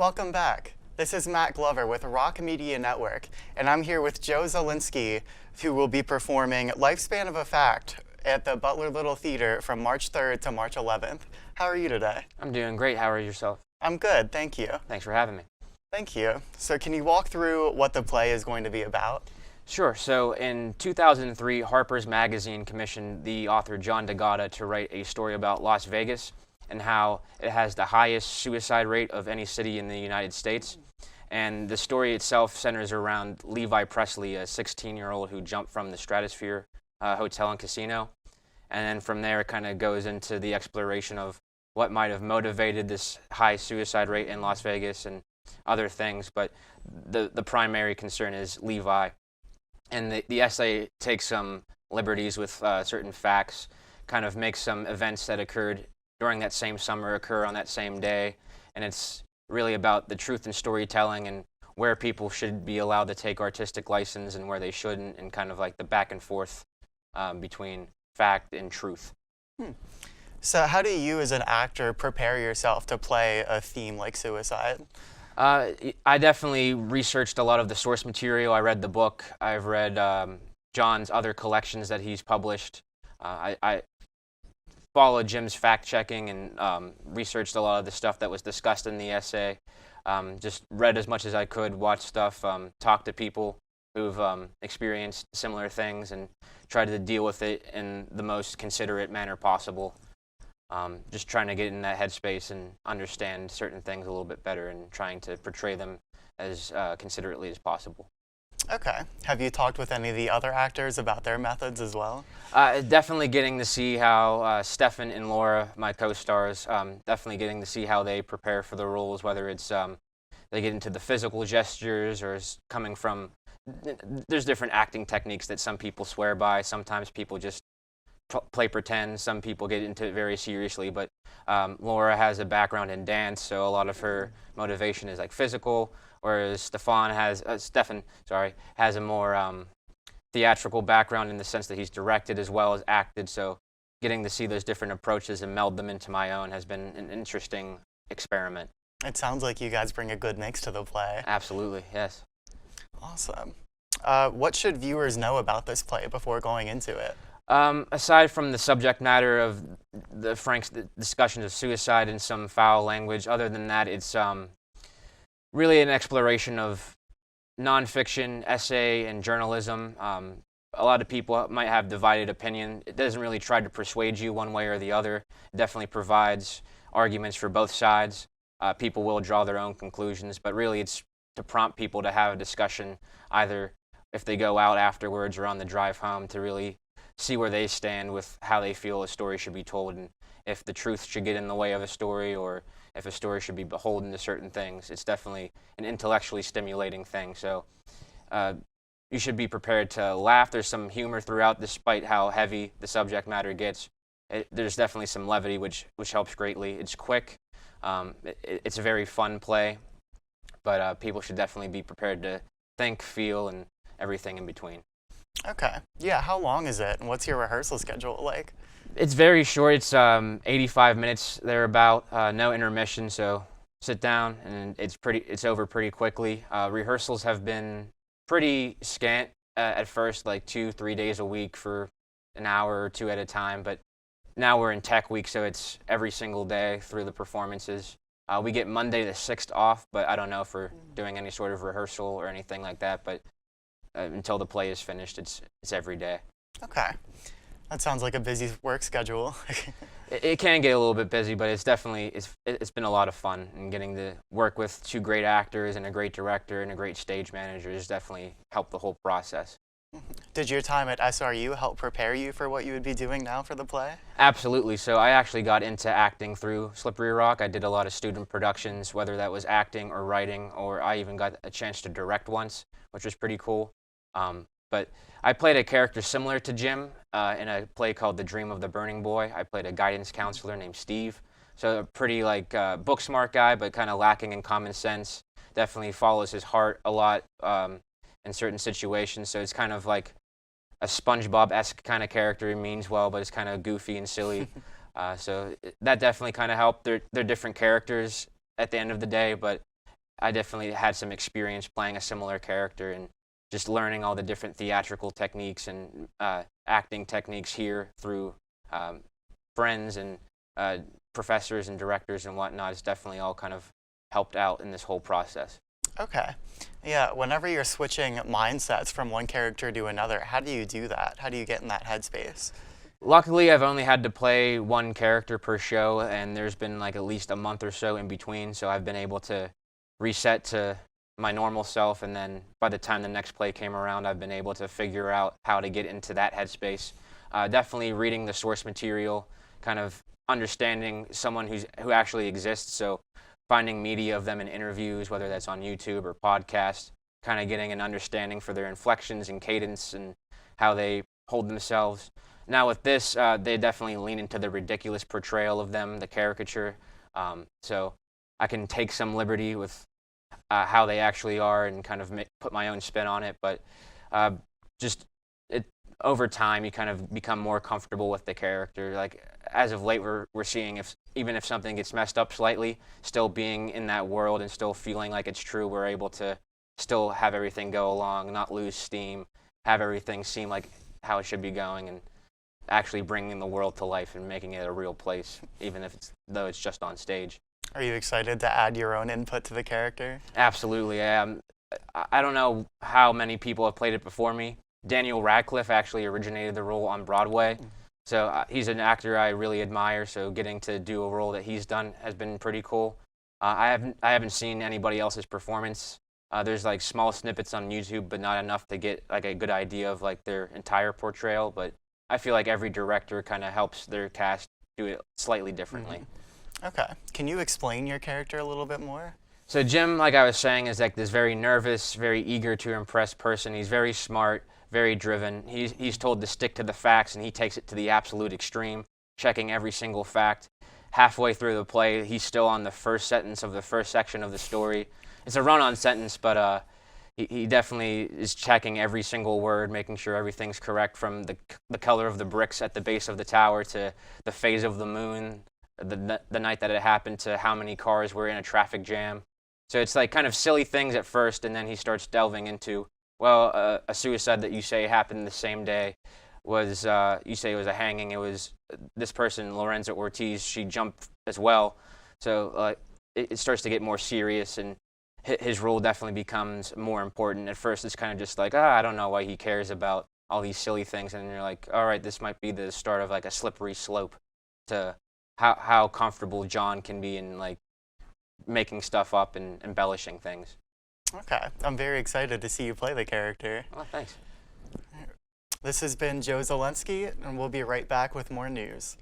Welcome back. This is Matt Glover with Rock Media Network, and I'm here with Joe Szalinski, who will be performing Lifespan of a Fact at the Butler Little Theater from March 3rd to March 11th. How are you today? I'm doing great. How are yourself? I'm good, thank you. Thanks for having me. Thank you. So can you walk through what the play is going to be about? Sure. So in 2003, Harper's Magazine commissioned the author John DeGotta to write a story about Las Vegas and how it has the highest suicide rate of any city in the United States. And the story itself centers around Levi Presley, a 16-year-old who jumped from the Stratosphere Hotel and Casino. And then from there, it kind of goes into the exploration of what might have motivated this high suicide rate in Las Vegas and other things. But the primary concern is Levi. And the essay takes some liberties with certain facts, kind of makes some events that occurred during that same summer occur on that same day. And it's really about the truth in storytelling and where people should be allowed to take artistic license and where they shouldn't, and kind of like the back and forth between fact and truth. So how do you as an actor prepare yourself to play a theme like suicide? I definitely researched a lot of the source material. I read the book. I've read John's other collections that he's published. I followed Jim's fact-checking and researched a lot of the stuff that was discussed in the essay. Just read as much as I could, watched stuff, talked to people who've experienced similar things, and tried to deal with it in the most considerate manner possible. Just trying to get in that headspace and understand certain things a little bit better and trying to portray them as considerately as possible. Okay. Have you talked with any of the other actors about their methods as well? Definitely getting to see how Stefan and Laura, my co-stars, definitely getting to see how they prepare for the roles, whether it's they get into the physical gestures or is coming from, there's different acting techniques that some people swear by. Sometimes people just play pretend. Some people get into it very seriously, but Laura has a background in dance, so a lot of her motivation is like physical, whereas Stefan has a more theatrical background in the sense that he's directed as well as acted. So getting to see those different approaches and meld them into my own has been an interesting experiment. It sounds like you guys bring a good mix to the play. Absolutely, yes. Awesome. What should viewers know about this play before going into it? Aside from the subject matter of the frank discussions of suicide and some foul language, other than that, it's really an exploration of nonfiction, essay, and journalism. A lot of people might have divided opinion. It doesn't really try to persuade you one way or the other. It definitely provides arguments for both sides. People will draw their own conclusions, but really it's to prompt people to have a discussion, either if they go out afterwards or on the drive home, to really see where they stand with how they feel a story should be told, and if the truth should get in the way of a story, or if a story should be beholden to certain things. It's definitely an intellectually stimulating thing. So you should be prepared to laugh. There's some humor throughout, despite how heavy the subject matter gets. There's definitely some levity, which helps greatly. It's quick. It's a very fun play, but people should definitely be prepared to think, feel, and everything in between. Okay. Yeah, how long is it, and what's your rehearsal schedule like? It's very short. It's 85 minutes thereabout, no intermission, so sit down and it's over pretty quickly. Rehearsals have been pretty scant at first, like 2-3 days a week for an hour or two at a time, but now we're in tech week, so it's every single day through the performances. We get Monday the 6th off, but I don't know if we're doing any sort of rehearsal or anything like that, but until the play is finished, it's every day. Okay. That sounds like a busy work schedule. It can get a little bit busy, but it's definitely it's been a lot of fun, and getting to work with two great actors and a great director and a great stage manager has definitely helped the whole process. Did your time at SRU help prepare you for what you would be doing now for the play? Absolutely. So I actually got into acting through Slippery Rock. I did a lot of student productions, whether that was acting or writing, or I even got a chance to direct once, which was pretty cool. But I played a character similar to Jim in a play called The Dream of the Burning Boy. I played a guidance counselor named Steve. So a pretty book smart guy, but kind of lacking in common sense. Definitely follows his heart a lot in certain situations. So it's kind of like a SpongeBob-esque kind of character. He means well, but it's kind of goofy and silly. So that definitely kind of helped. They're different characters at the end of the day, but I definitely had some experience playing a similar character and just learning all the different theatrical techniques and acting techniques here through friends and professors and directors and whatnot. It's definitely all kind of helped out in this whole process. Okay. Yeah, whenever you're switching mindsets from one character to another, how do you do that? How do you get in that headspace? Luckily, I've only had to play one character per show, and there's been like at least a month or so in between, so I've been able to reset to my normal self, and then by the time the next play came around, I've been able to figure out how to get into that headspace. Definitely reading the source material, kind of understanding someone who actually exists, so finding media of them in interviews, whether that's on YouTube or podcasts, kind of getting an understanding for their inflections and cadence and how they hold themselves. Now with this, they definitely lean into the ridiculous portrayal of them, the caricature. So I can take some liberty with how they actually are and kind of put my own spin on it. But just over time, you kind of become more comfortable with the character. Like as of late, we're seeing even if something gets messed up slightly, still being in that world and still feeling like it's true, we're able to still have everything go along, not lose steam, have everything seem like how it should be going, and actually bringing the world to life and making it a real place, even if though it's just on stage. Are you excited to add your own input to the character? Absolutely. I don't know how many people have played it before me. Daniel Radcliffe actually originated the role on Broadway. So he's an actor I really admire, so getting to do a role that he's done has been pretty cool. I haven't seen anybody else's performance. There's like small snippets on YouTube, but not enough to get like a good idea of like their entire portrayal. But I feel like every director kind of helps their cast do it slightly differently. Mm-hmm. Okay. Can you explain your character a little bit more? So Jim, like I was saying, is like this very nervous, very eager to impress person. He's very smart, very driven. He's told to stick to the facts, and he takes it to the absolute extreme, checking every single fact. Halfway through the play, he's still on the first sentence of the first section of the story. It's a run-on sentence, but he definitely is checking every single word, making sure everything's correct, from the color of the bricks at the base of the tower to the phase of the moon, the night that it happened, to how many cars were in a traffic jam. So it's like kind of silly things at first, and then he starts delving into, well, a suicide that you say happened the same day was, you say it was a hanging. It was this person, Lorenza Ortiz, she jumped as well. So it starts to get more serious, and his role definitely becomes more important. At first, it's kind of just like, I don't know why he cares about all these silly things. And you're like, all right, this might be the start of like a slippery slope to how comfortable John can be in like making stuff up and embellishing things. Okay. I'm very excited to see you play the character. Oh, thanks. This has been Joe Szalinski, and we'll be right back with more news.